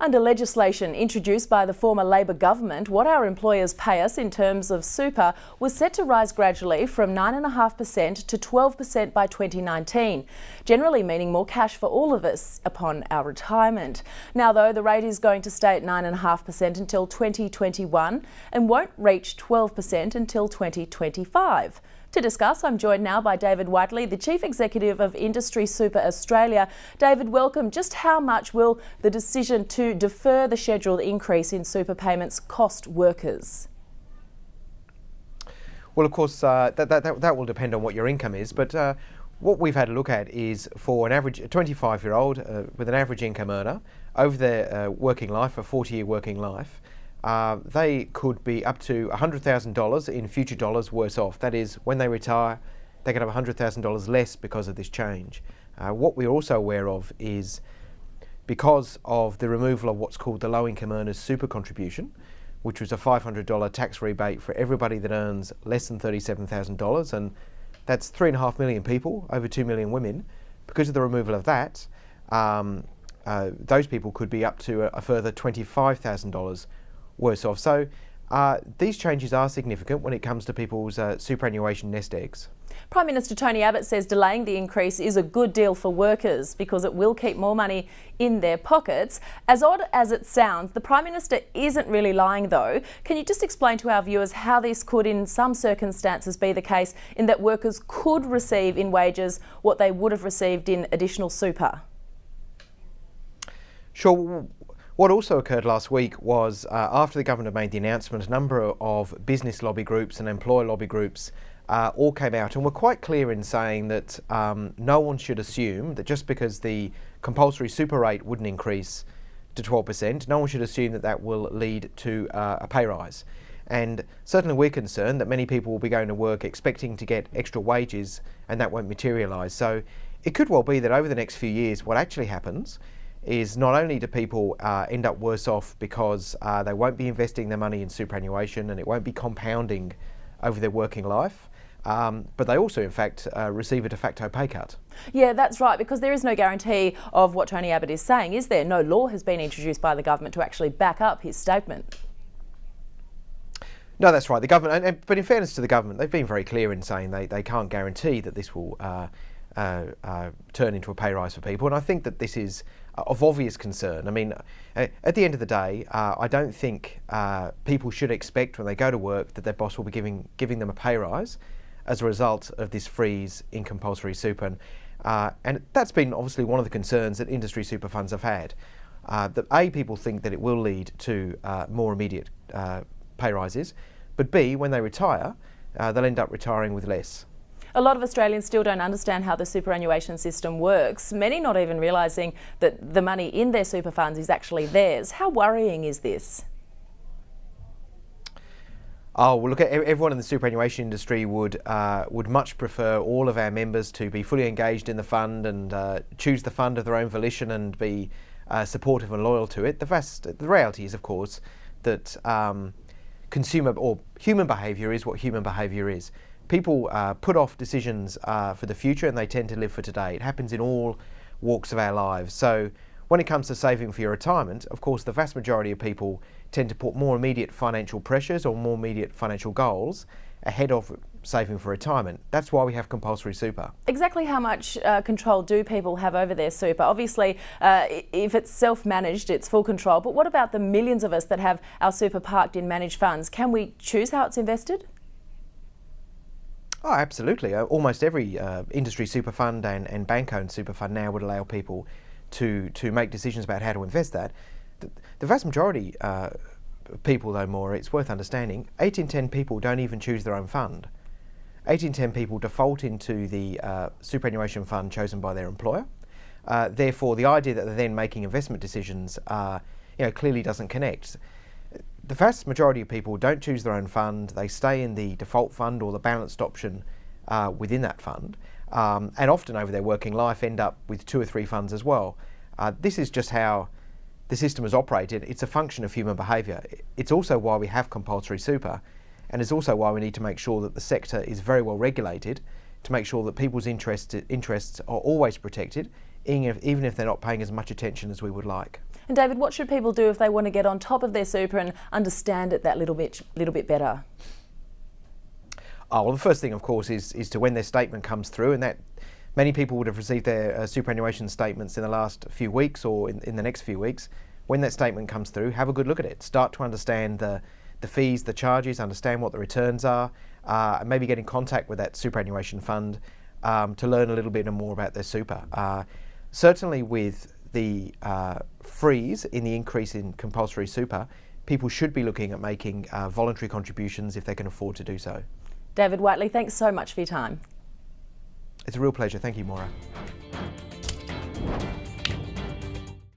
Under legislation introduced by the former Labor government, what our employers pay us in terms of super was set to rise gradually from 9.5% to 12% by 2019, generally meaning more cash for all of us upon our retirement. Now, though, the rate is going to stay at 9.5% until 2021 and won't reach 12% until 2025. To discuss, I'm joined now by David Whiteley, the Chief Executive of Industry Super Australia. David, welcome. Just how much will the decision to defer the scheduled increase in super payments cost workers? Well, of course, that will depend on what your income is, but what we've had a look at is for an average 25-year-old with an average income earner over their working life, a 40-year working life, they could be up to $100,000 in future dollars worse off. That is, when they retire, they could have $100,000 less because of this change. What we're also aware of is because of the removal of what's called the low income earners super contribution, which was a $500 tax rebate for everybody that earns less than $37,000, and that's 3.5 million people, over 2 million women. Because of the removal of that, those people could be up to a further $25,000 worse off. So these changes are significant when it comes to people's superannuation nest eggs. Prime Minister Tony Abbott says delaying the increase is a good deal for workers because it will keep more money in their pockets. As odd as it sounds, the Prime Minister isn't really lying though. Can you just explain to our viewers how this could in some circumstances be the case, in that workers could receive in wages what they would have received in additional super? Sure. What also occurred last week was after the government made the announcement, a number of business lobby groups and employer lobby groups all came out and were quite clear in saying that no one should assume that just because the compulsory super rate wouldn't increase to 12%, no one should assume that that will lead to a pay rise. And certainly we're concerned that many people will be going to work expecting to get extra wages and that won't materialise. So it could well be that over the next few years what actually happens is not only do people end up worse off because they won't be investing their money in superannuation and it won't be compounding over their working life, but they also in fact receive a de facto pay cut. Yeah, that's right, because there is no guarantee of what Tony Abbott is saying, is there? No law has been introduced by the government to actually back up his statement. No, that's right. The government, but in fairness to the government, they've been very clear in saying they can't guarantee that this will turn into a pay rise for people, and I think that this is of obvious concern. I mean, at the end of the day, I don't think people should expect when they go to work that their boss will be giving them a pay rise as a result of this freeze in compulsory super. And that's been obviously one of the concerns that industry super funds have had. That A, people think that it will lead to more immediate pay rises, but B, when they retire, they'll end up retiring with less. A lot of Australians still don't understand how the superannuation system works, many not even realising that the money in their super funds is actually theirs. How worrying is this? Oh, well, look, everyone in the superannuation industry would much prefer all of our members to be fully engaged in the fund and choose the fund of their own volition and be supportive and loyal to it. The reality is, of course, that consumer or human behaviour is what human behaviour is. People put off decisions for the future and they tend to live for today. It happens in all walks of our lives. So when it comes to saving for your retirement, of course, the vast majority of people tend to put more immediate financial pressures or more immediate financial goals ahead of saving for retirement. That's why we have compulsory super. Exactly how much control do people have over their super? Obviously, if it's self-managed, it's full control. But what about the millions of us that have our super parked in managed funds? Can we choose how it's invested? Oh, absolutely. Almost every industry super fund and bank-owned super fund now would allow people to make decisions about how to invest that. The vast majority of people, though, Maura, it's worth understanding, 8 in 10 people don't even choose their own fund. 8 in 10 people default into the superannuation fund chosen by their employer. Therefore, the idea that they're then making investment decisions clearly doesn't connect. The vast majority of people don't choose their own fund. They stay in the default fund or the balanced option within that fund, and often over their working life end up with 2 or 3 funds as well. This is just how the system is operated. It's a function of human behaviour. It's also why we have compulsory super, and it's also why we need to make sure that the sector is very well regulated to make sure that people's interests are always protected, even if they're not paying as much attention as we would like. And David, what should people do if they want to get on top of their super and understand it that little bit better? Oh, well, the first thing, of course, is to when their statement comes through, and that many people would have received their superannuation statements in the last few weeks or in the next few weeks. When that statement comes through, have a good look at it. Start to understand the fees, the charges, understand what the returns are, and maybe get in contact with that superannuation fund to learn a little bit more about their super. Certainly with the freeze in the increase in compulsory super, people should be looking at making voluntary contributions if they can afford to do so. David Whiteley, thanks so much for your time. It's a real pleasure. Thank you, Maura.